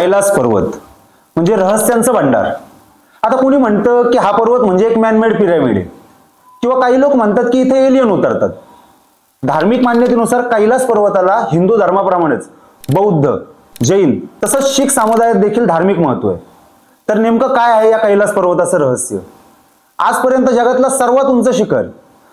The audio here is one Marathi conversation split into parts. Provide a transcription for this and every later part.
कैलास पर्वत म्हणजे रहस्यांचं भांडार। आता कोणी म्हणतं की हा पर्वत म्हणजे एक मॅनमेड पिरॅमिड आहे, किंवा काही लोक म्हणतात की इथे एलियन उतरतात। धार्मिक मान्यतेनुसार कैलास पर्वताला हिंदू धर्माप्रमाणेच बौद्ध, जैन तसंच शीख समुदायात देखील धार्मिक महत्त्व आहे। तर नेमकं काय आहे या कैलास पर्वताचं रहस्य? आजपर्यंत जगातलं सर्वात उंच शिखर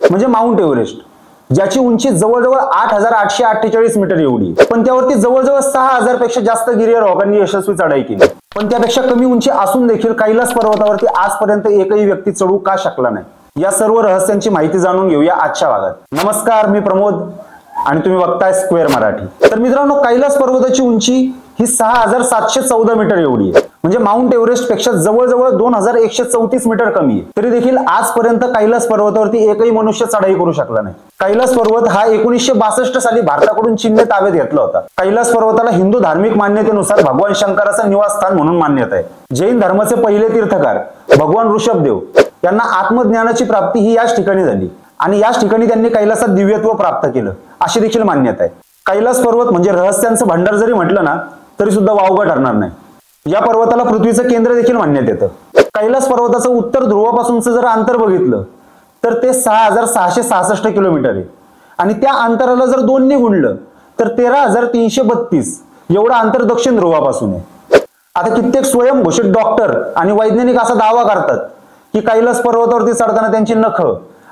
म्हणजे माउंट एव्हरेस्ट, ज्याची उंची जवळजवळ 8848 मीटर एवढी, पण त्यावरती जवळजवळ 6000 पेक्षा जास्त गिर्यारोहकांनी यशस्वी चढाई केली। पण त्यापेक्षा कमी उंची असून देखील कैलास पर्वतावरती आजपर्यंत एकही व्यक्ती चढू का शकला नाही, या सर्व रहस्यांची माहिती जाणून घेऊया आजच्या भागात। नमस्कार, मी प्रमोद आणि तुम्ही बघताय स्क्वेअर मराठी। तर मित्रांनो, कैलास पर्वताची उंची ही 6714 मीटर एवढी आहे, म्हणजे माउंट एव्हरेस्ट पेक्षा जवळजवळ 2134 मीटर कमी आहे। तरी देखील आजपर्यंत कैलास पर्वतावरती एकही मनुष्य चढाई करू शकला नाही। कैलास पर्वत हा 1962 साली भारताकडून चीनने ताब्यात घेतला होता। कैलास पर्वताला हिंदू धार्मिक मान्यतेनुसार भगवान शंकराचं निवासस्थान म्हणून मान्यता आहे। जैन धर्माचे पहिले तीर्थकार भगवान ऋषभदेव यांना आत्मज्ञानाची प्राप्ती ही याच ठिकाणी झाली आणि याच ठिकाणी त्यांनी कैलासात दिव्यत्व प्राप्त केलं अशी देखील मान्यता आहे। कैलास पर्वत म्हणजे रहस्यांचं भांडार जरी म्हटलं ना तरी सुद्धा वावगं ठरणार नाही। या पर्वताला पृथ्वीचं केंद्र देखील मानण्यात येतं। कैलास पर्वताचं उत्तर ध्रुवापासूनचं जर अंतर बघितलं तर ते 6666 किलोमीटर आहे आणि त्या अंतराला जर 2 ने गुणलं तर 13332 एवढं अंतर दक्षिण ध्रुवापासून आहे। आता कित्येक स्वयंघोषित डॉक्टर आणि वैज्ञानिक असा दावा करतात की कैलास पर्वतावरती चढताना त्यांची नख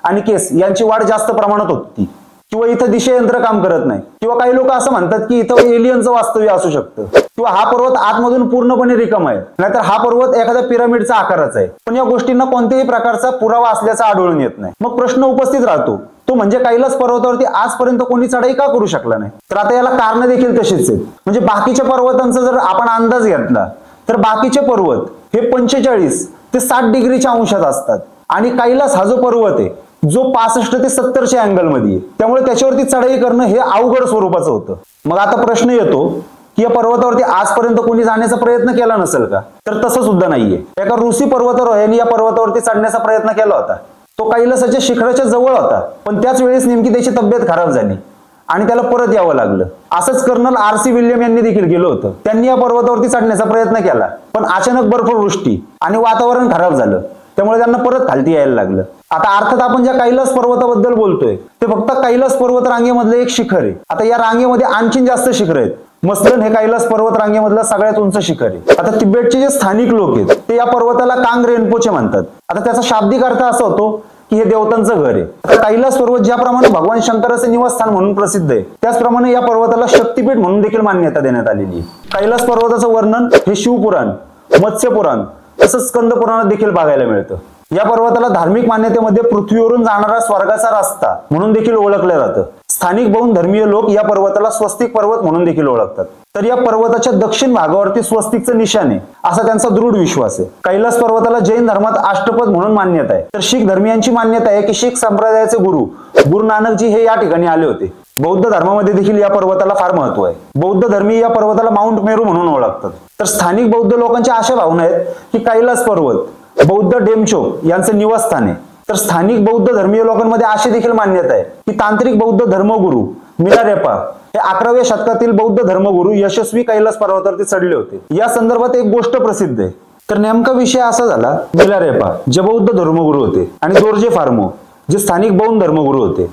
आणि केस यांची वाढ जास्त प्रमाणात होती, किंवा इथं दिशयंत्र काम करत नाही, किंवा काही लोक असं म्हणतात की इथं एलियनचं वास्तव्य असू शकतं, किंवा हा पर्वत आतमधून पूर्णपणे रिकामा आहे, नाहीतर हा पर्वत एखाद्या पिरामिडचा आकाराचा आहे। पण या गोष्टींना कोणत्याही प्रकारचा पुरावा असल्याचा आढळून येत नाही। मग प्रश्न उपस्थित राहतो तो म्हणजे कैलास पर्वतावरती आजपर्यंत कोणी चढाई का करू शकला नाही? तर आता याला कारण देखील तशीच आहेत। म्हणजे बाकीच्या पर्वतांचा जर आपण अंदाज घेतला तर बाकीचे पर्वत हे 45 ते 60 डिग्रीच्या अंशात असतात आणि कैलास हा जो पर्वत आहे जो 65 ते 70च्या अँगल मध्ये आहे, त्यामुळे त्याच्यावरती चढाई करणं हे अवघड स्वरूपाचं होतं। मग आता प्रश्न येतो की या पर्वतावरती आजपर्यंत कोणी जाण्याचा प्रयत्न केला नसेल का? तर तसं सुद्धा नाहीये। एका रूसी पर्वतारोह्याने या पर्वतावरती चढण्याचा प्रयत्न केला होता। तो कैलासाच्या शिखराच्या जवळ होता, पण त्याच वेळेस नेमकी त्याची तब्येत खराब झाली आणि त्याला परत यावं लागलं। असंच कर्नल RC विल्यम यांनी देखील केलं होतं। त्यांनी या पर्वतावरती चढण्याचा प्रयत्न केला, पण अचानक बर्फवृष्टी आणि वातावरण खराब झालं, त्यामुळे त्यांना परत खालती यायला लागलं। आता अर्थात आपण ज्या कैलास पर्वताबद्दल बोलतोय ते फक्त कैलास पर्वत रांगेमधलं एक शिखर आहे। आता या रांगेमध्ये आणखीन जास्त शिखर आहेत। मसलन हे कैलास पर्वत रांगेमधलं सगळ्यात उंच शिखर आहे। आता तिबेटचे जे स्थानिक लोक आहेत ते या पर्वताला कांग रेनपोचे म्हणतात। आता त्याचा शाब्दिक अर्थ असा होतो की हे देवतांचं घर आहे। आता कैलास पर्वत ज्याप्रमाणे भगवान शंकराचे निवासस्थान म्हणून प्रसिद्ध आहे, त्याचप्रमाणे या पर्वताला शक्तिपीठ म्हणून देखील मान्यता देण्यात आलेली आहे। कैलास पर्वताचं वर्णन हे शिवपुराण, मत्स्यपुराण तसंच स्कंद पुराणात देखील बघायला मिळतं। या पर्वताला धार्मिक मान्यतेमध्ये पृथ्वीवरून जाणारा स्वर्गाचा रस्ता म्हणून देखील ओळखलं जातं। स्थानिक बौद्ध धर्मीय लोक या पर्वताला स्वस्तिक पर्वत म्हणून देखील ओळखतात। तर या पर्वताच्या दक्षिण भागावरती स्वस्तिकचं निशाण आहे असा त्यांचा दृढ विश्वास आहे। कैलास पर्वताला जैन धर्मात अष्टपद म्हणून मान्यता आहे। तर शीख धर्मीयांची मान्यता आहे की शीख संप्रदायाचे गुरु नानकजी हे या ठिकाणी आले होते। बौद्ध धर्मामध्ये देखील या पर्वताला फार महत्व आहे। बौद्ध धर्मीय या पर्वताला माउंट मेरू म्हणून ओळखतात। तर स्थानिक बौद्ध लोकांच्या अशा भावना आहेत की कैलास पर्वत बौद्ध डेमचो यांचं निवासस्थान आहे। तर स्थानिक बौद्ध धर्मीय लोकांमध्ये अशी देखील मान्यता आहे की तांत्रिक बौद्ध धर्मगुरू मिलारेपा हे 11व्या शतकातील बौद्ध धर्मगुरू यशस्वी कैलास पर्वतावरती चढले होते। या संदर्भात एक गोष्ट प्रसिद्ध आहे। तर नेमका विषय असा झाला, मिलारेपा जे बौद्ध धर्मगुरू होते आणि दोर्जे फार्मो जे स्थानिक बौद्ध धर्मगुरू होते,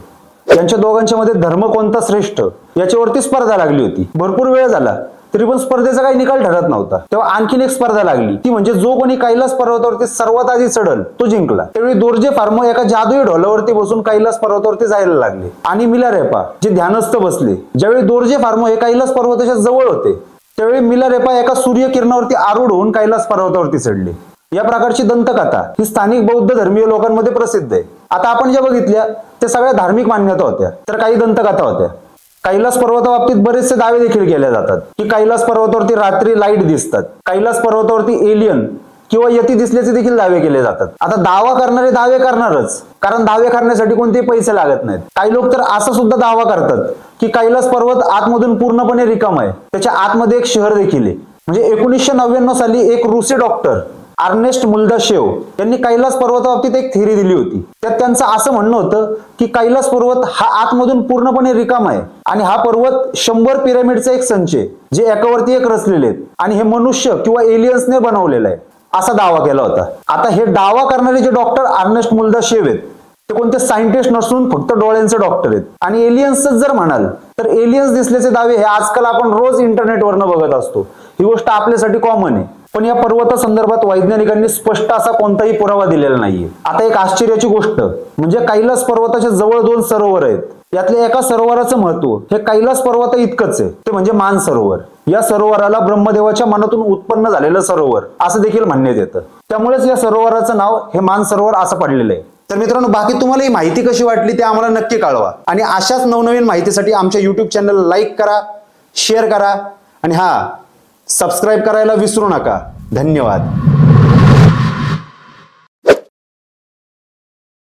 यांच्या दोघांच्या मध्ये धर्म कोणता श्रेष्ठ याच्यावरती स्पर्धा लागली होती। भरपूर वेळ झाला तरी पण स्पर्धेचा काही निकाल ठरत नव्हता। तेव्हा आणखीन एक स्पर्धा लागली, ती म्हणजे जो कोणी कैलास पर्वतावरती सर्वात आधी चढल तो जिंकला। त्यावेळी दोर्जे फार्मो एका जादुई ढोलावरती बसून कैलास पर्वतावरती जायला लागले आणि मिलारेपा जे ध्यानस्थ बसले। ज्यावेळी दोर्जे फार्मो हे कैलास पर्वताच्या जवळ होते त्यावेळी मिलारेपा एका सूर्यकिरणावरती आरूढ होऊन कैलास पर्वतावरती चढले। या प्रकारची दंतकथा ही स्थानिक बौद्ध धर्मीय लोकांमध्ये प्रसिद्ध आहे। आता आपण ज्या बघितल्या त्या सगळ्या धार्मिक मान्यता होत्या, तर काही दंतकथा होत्या। कैलास पर्वताबाबतीत बरेचसे दावे देखील केले जातात की कैलास पर्वतावरती रात्री लाईट दिसतात, कैलास पर्वतावरती एलियन किंवा यती दिसल्याचे देखील दावे केले जातात। आता दावा करणारे दावे करणारच, कारण दावे करण्यासाठी कोणतेही पैसे लागत नाहीत। काही लोक तर असा सुद्धा दावा करतात की कैलास पर्वत आतमधून पूर्णपणे रिकामा आहे, त्याच्या आतमध्ये एक शहर देखील आहे। म्हणजे 1999 साली एक रूसी डॉक्टर अर्नेस्ट मुल्दाशेव यांनी कैलास पर्वताबाबतीत एक थिअरी दिली होती. त्यात त्यांचं असं म्हणणं होतं की कैलास पर्वत हा आतमधून पूर्णपणे रिकामा आहे आणि हा पर्वत 100 पिरॅमिडचा एक संच आहे जे एकावरती एक रचलेले आहेत आणि हे मनुष्य किंवा एलियन्सने बनवलेलं आहे असा दावा केला होता. आता हे दावा करणारे जे डॉक्टर अर्नेस्ट मुल्दाशेव आहेत ते कोणते सायंटिस्ट नसून फक्त डोळ्यांचे डॉक्टर आहेत. आणि एलियन्सच जर म्हणाल तर एलियन्स दिसल्याचे दावे हे आजकाल आपण रोज इंटरनेटवरनं बघत असतो. ही गोष्ट आपल्यासाठी कॉमन आहे. पण या पर्वतासंदर्भात वैज्ञानिकांनी स्पष्ट असा कोणताही पुरावा दिलेला नाहीये. आता एक आश्चर्याची गोष्ट म्हणजे कैलास पर्वताच्या जवळ 2 सरोवर आहेत. यातल्या एका सरोवराचं महत्व हे कैलास पर्वता इतकंच आहे, ते म्हणजे मान सरोवर. या सरोवराला ब्रह्मदेवाच्या मनातून उत्पन्न झालेलं सरोवर असं देखील म्हणण्यात येतं. त्यामुळेच या सरोवराचं नाव हे मान सरोवर असं पडलेलं आहे. तर मित्रांनो, बाकी तुम्हाला ही माहिती कशी वाटली ते आम्हाला नक्की कळवा आणि अशाच नवनवीन माहितीसाठी आमच्या YouTube चॅनलला लाईक करा, शेअर करा आणि सबस्क्राईब करायला विसरू नका. धन्यवाद.